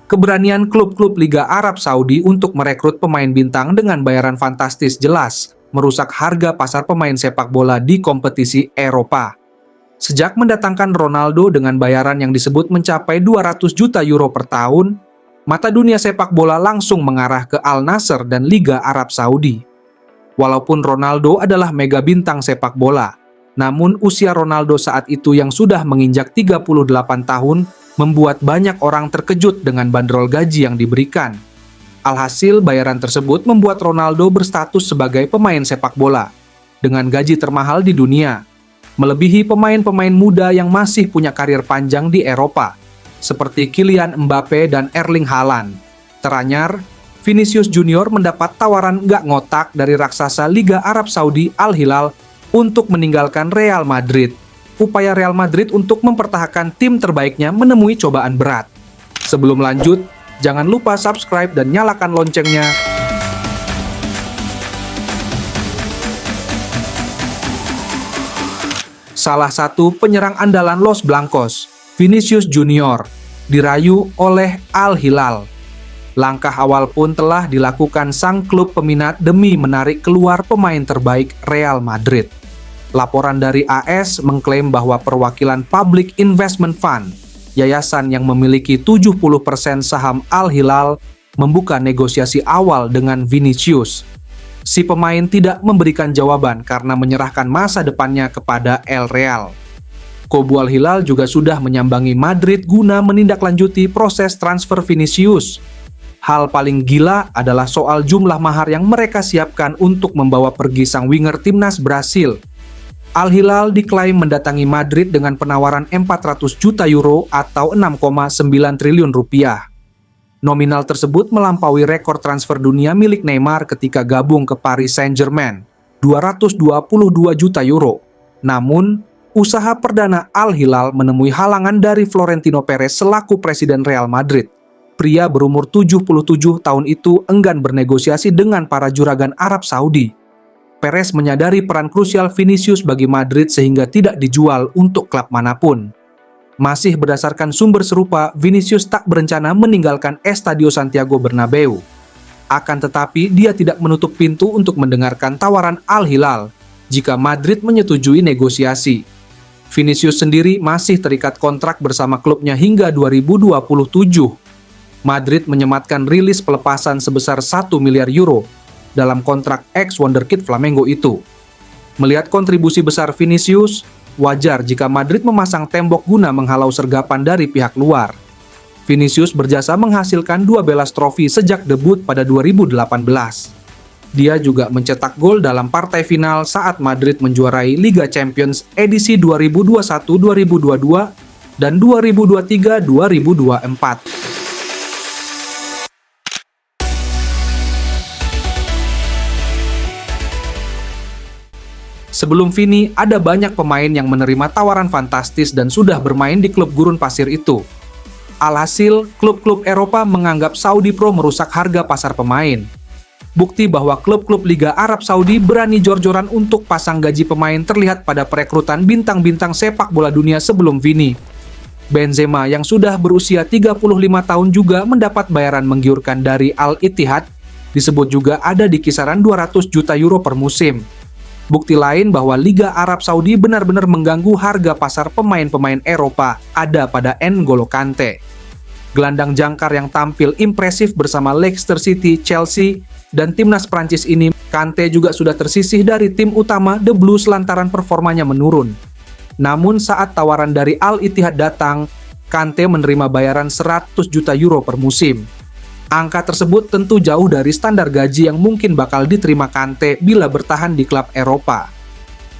Keberanian klub-klub Liga Arab Saudi untuk merekrut pemain bintang dengan bayaran fantastis jelas merusak harga pasar pemain sepak bola di kompetisi Eropa. Sejak mendatangkan Ronaldo dengan bayaran yang disebut mencapai 200 juta euro per tahun, mata dunia sepak bola langsung mengarah ke Al Nassr dan Liga Arab Saudi. Walaupun Ronaldo adalah mega bintang sepak bola, namun usia Ronaldo saat itu yang sudah menginjak 38 tahun membuat banyak orang terkejut dengan bandrol gaji yang diberikan. Alhasil, bayaran tersebut membuat Ronaldo berstatus sebagai pemain sepak bola dengan gaji termahal di dunia, melebihi pemain-pemain muda yang masih punya karir panjang di Eropa, seperti Kylian Mbappe dan Erling Haaland. Teranyar, Vinicius Junior mendapat tawaran gak ngotak dari raksasa Liga Arab Saudi Al Hilal untuk meninggalkan Real Madrid. Upaya Real Madrid untuk mempertahankan tim terbaiknya menemui cobaan berat. Sebelum lanjut, jangan lupa subscribe dan nyalakan loncengnya. Salah satu penyerang andalan Los Blancos, Vinicius Junior, dirayu oleh Al Hilal. Langkah awal pun telah dilakukan sang klub peminat demi menarik keluar pemain terbaik Real Madrid. Laporan dari AS mengklaim bahwa perwakilan Public Investment Fund, yayasan yang memiliki 70% saham Al Hilal, membuka negosiasi awal dengan Vinicius. Si pemain tidak memberikan jawaban karena menyerahkan masa depannya kepada El Real. Kubu Al Hilal juga sudah menyambangi Madrid guna menindaklanjuti proses transfer Vinicius. Hal paling gila adalah soal jumlah mahar yang mereka siapkan untuk membawa pergi sang winger timnas Brasil. Al Hilal diklaim mendatangi Madrid dengan penawaran 400 juta euro atau 6,9 triliun rupiah. Nominal tersebut melampaui rekor transfer dunia milik Neymar ketika gabung ke Paris Saint-Germain, 222 juta euro. Namun, usaha perdana Al Hilal menemui halangan dari Florentino Perez selaku presiden Real Madrid. Pria berumur 77 tahun itu enggan bernegosiasi dengan para juragan Arab Saudi. Perez menyadari peran krusial Vinicius bagi Madrid sehingga tidak dijual untuk klub manapun. Masih berdasarkan sumber serupa, Vinicius tak berencana meninggalkan Estadio Santiago Bernabeu. Akan tetapi, dia tidak menutup pintu untuk mendengarkan tawaran Al Hilal jika Madrid menyetujui negosiasi. Vinicius sendiri masih terikat kontrak bersama klubnya hingga 2027. Madrid menyematkan rilis pelepasan sebesar 1 miliar euro dalam kontrak ex-wonderkid Flamengo itu. Melihat kontribusi besar Vinicius, wajar jika Madrid memasang tembok guna menghalau sergapan dari pihak luar. Vinicius berjasa menghasilkan 12 trofi sejak debut pada 2018. Dia juga mencetak gol dalam partai final saat Madrid menjuarai Liga Champions edisi 2021-2022 dan 2023-2024. Sebelum Vini, ada banyak pemain yang menerima tawaran fantastis dan sudah bermain di klub gurun pasir itu. Alhasil, klub-klub Eropa menganggap Saudi Pro merusak harga pasar pemain. Bukti bahwa klub-klub Liga Arab Saudi berani jor-joran untuk pasang gaji pemain terlihat pada perekrutan bintang-bintang sepak bola dunia sebelum Vini. Benzema yang sudah berusia 35 tahun juga mendapat bayaran menggiurkan dari Al Ittihad, disebut juga ada di kisaran 200 juta euro per musim. Bukti lain bahwa Liga Arab Saudi benar-benar mengganggu harga pasar pemain-pemain Eropa ada pada N'Golo Kante. Gelandang jangkar yang tampil impresif bersama Leicester City, Chelsea, dan timnas Prancis ini, Kante juga sudah tersisih dari tim utama The Blues lantaran performanya menurun. Namun saat tawaran dari Al Ittihad datang, Kante menerima bayaran 100 juta euro per musim. Angka tersebut tentu jauh dari standar gaji yang mungkin bakal diterima Kante bila bertahan di klub Eropa.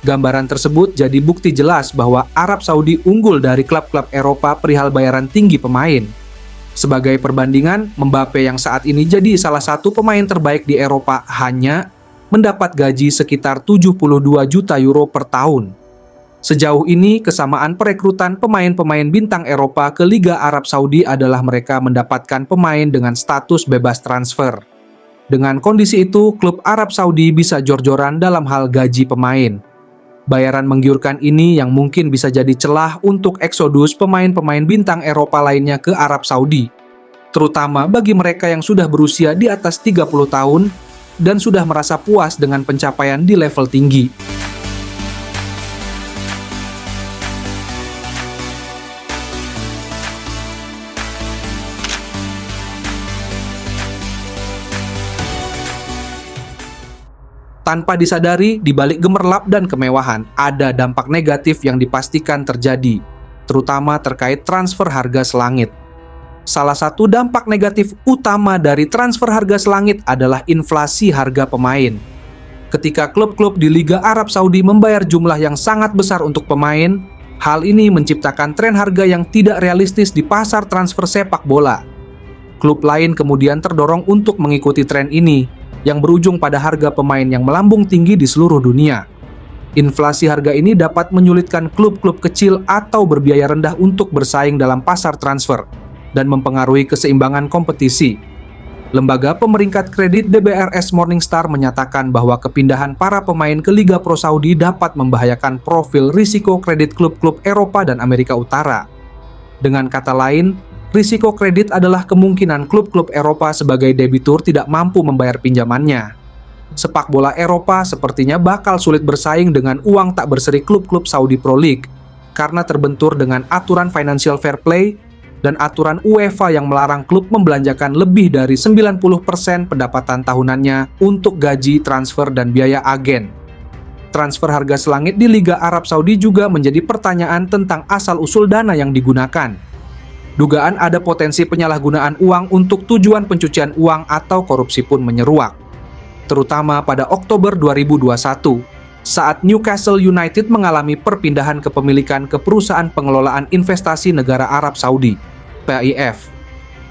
Gambaran tersebut jadi bukti jelas bahwa Arab Saudi unggul dari klub-klub Eropa perihal bayaran tinggi pemain. Sebagai perbandingan, Mbappe yang saat ini jadi salah satu pemain terbaik di Eropa hanya mendapat gaji sekitar 72 juta euro per tahun. Sejauh ini, kesamaan perekrutan pemain-pemain bintang Eropa ke Liga Arab Saudi adalah mereka mendapatkan pemain dengan status bebas transfer. Dengan kondisi itu, klub Arab Saudi bisa jor-joran dalam hal gaji pemain. Bayaran menggiurkan ini yang mungkin bisa jadi celah untuk eksodus pemain-pemain bintang Eropa lainnya ke Arab Saudi. terutama bagi mereka yang sudah berusia di atas 30 tahun dan sudah merasa puas dengan pencapaian di level tinggi. Tanpa disadari, di balik gemerlap dan kemewahan, ada dampak negatif yang dipastikan terjadi, terutama terkait transfer harga selangit. Salah satu dampak negatif utama dari transfer harga selangit adalah inflasi harga pemain. Ketika klub-klub di Liga Arab Saudi membayar jumlah yang sangat besar untuk pemain, hal ini menciptakan tren harga yang tidak realistis di pasar transfer sepak bola. Klub lain kemudian terdorong untuk mengikuti tren ini, yang berujung pada harga pemain yang melambung tinggi di seluruh dunia. Inflasi harga ini dapat menyulitkan klub-klub kecil atau berbiaya rendah untuk bersaing dalam pasar transfer dan mempengaruhi keseimbangan kompetisi. Lembaga pemeringkat kredit DBRS Morningstar menyatakan bahwa kepindahan para pemain ke Liga Pro Saudi dapat membahayakan profil risiko kredit klub-klub Eropa dan Amerika Utara. Dengan kata lain, risiko kredit adalah kemungkinan klub-klub Eropa sebagai debitur tidak mampu membayar pinjamannya. Sepak bola Eropa sepertinya bakal sulit bersaing dengan uang tak berseri klub-klub Saudi Pro League karena terbentur dengan aturan financial fair play dan aturan UEFA yang melarang klub membelanjakan lebih dari 90% pendapatan tahunannya untuk gaji, transfer, dan biaya agen. Transfer harga selangit di Liga Arab Saudi juga menjadi pertanyaan tentang asal-usul dana yang digunakan. Dugaan ada potensi penyalahgunaan uang untuk tujuan pencucian uang atau korupsi pun menyeruak. Terutama pada Oktober 2021, saat Newcastle United mengalami perpindahan kepemilikan ke Perusahaan Pengelolaan Investasi Negara Arab Saudi, PIF.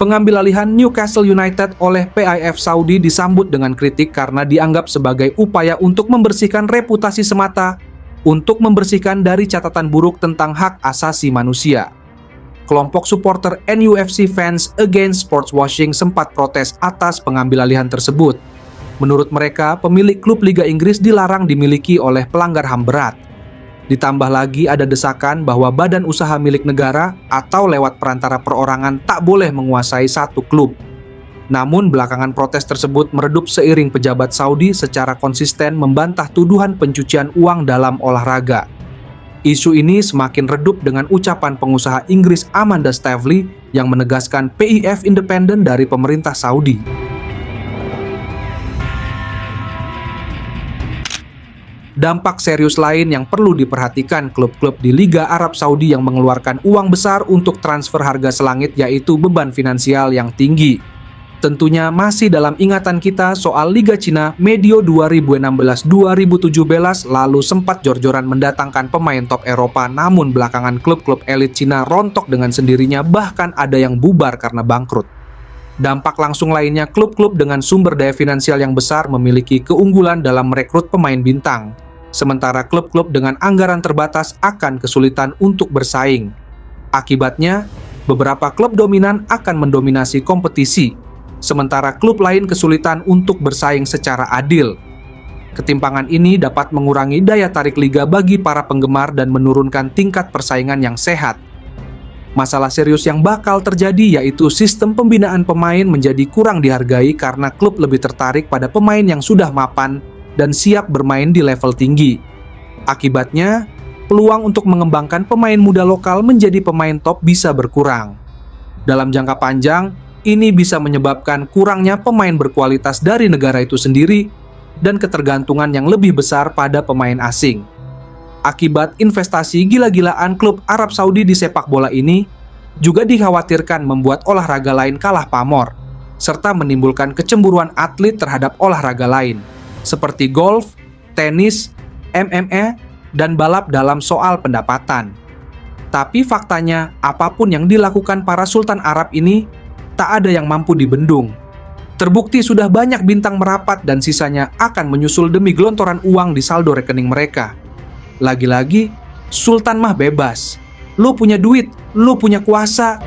Pengambil alihan Newcastle United oleh PIF Saudi disambut dengan kritik karena dianggap sebagai upaya untuk membersihkan reputasi semata, untuk membersihkan dari catatan buruk tentang hak asasi manusia. Kelompok supporter NUFC Fans Against Sports Washing sempat protes atas pengambil alihan tersebut. Menurut mereka, pemilik klub Liga Inggris dilarang dimiliki oleh pelanggar HAM berat. Ditambah lagi ada desakan bahwa badan usaha milik negara atau lewat perantara perorangan tak boleh menguasai satu klub. Namun belakangan protes tersebut meredup seiring pejabat Saudi secara konsisten membantah tuduhan pencucian uang dalam olahraga. Isu ini semakin redup dengan ucapan pengusaha Inggris Amanda Staveley yang menegaskan PIF independen dari pemerintah Saudi. Dampak serius lain yang perlu diperhatikan klub-klub di Liga Arab Saudi yang mengeluarkan uang besar untuk transfer harga selangit yaitu beban finansial yang tinggi. Tentunya masih dalam ingatan kita soal Liga Cina medio 2016-2017 lalu sempat jor-joran mendatangkan pemain top Eropa, namun belakangan klub-klub elit Cina rontok dengan sendirinya, bahkan ada yang bubar karena bangkrut. Dampak langsung lainnya, klub-klub dengan sumber daya finansial yang besar memiliki keunggulan dalam merekrut pemain bintang, sementara klub-klub dengan anggaran terbatas akan kesulitan untuk bersaing. Akibatnya, beberapa klub dominan akan mendominasi kompetisi, sementara klub lain kesulitan untuk bersaing secara adil. Ketimpangan ini dapat mengurangi daya tarik liga bagi para penggemar dan menurunkan tingkat persaingan yang sehat. Masalah serius yang bakal terjadi yaitu sistem pembinaan pemain menjadi kurang dihargai karena klub lebih tertarik pada pemain yang sudah mapan dan siap bermain di level tinggi. Akibatnya, peluang untuk mengembangkan pemain muda lokal menjadi pemain top bisa berkurang. Dalam jangka panjang, ini bisa menyebabkan kurangnya pemain berkualitas dari negara itu sendiri dan ketergantungan yang lebih besar pada pemain asing. Akibat investasi gila-gilaan klub Arab Saudi di sepak bola ini juga dikhawatirkan membuat olahraga lain kalah pamor, serta menimbulkan kecemburuan atlet terhadap olahraga lain, seperti golf, tenis, MMA, dan balap dalam soal pendapatan. Tapi faktanya, apapun yang dilakukan para Sultan Arab ini, tak ada yang mampu dibendung. Terbukti sudah banyak bintang merapat dan sisanya akan menyusul demi gelontoran uang di saldo rekening mereka. Lagi-lagi, Sultan mah bebas. Lu punya duit, lu punya kuasa,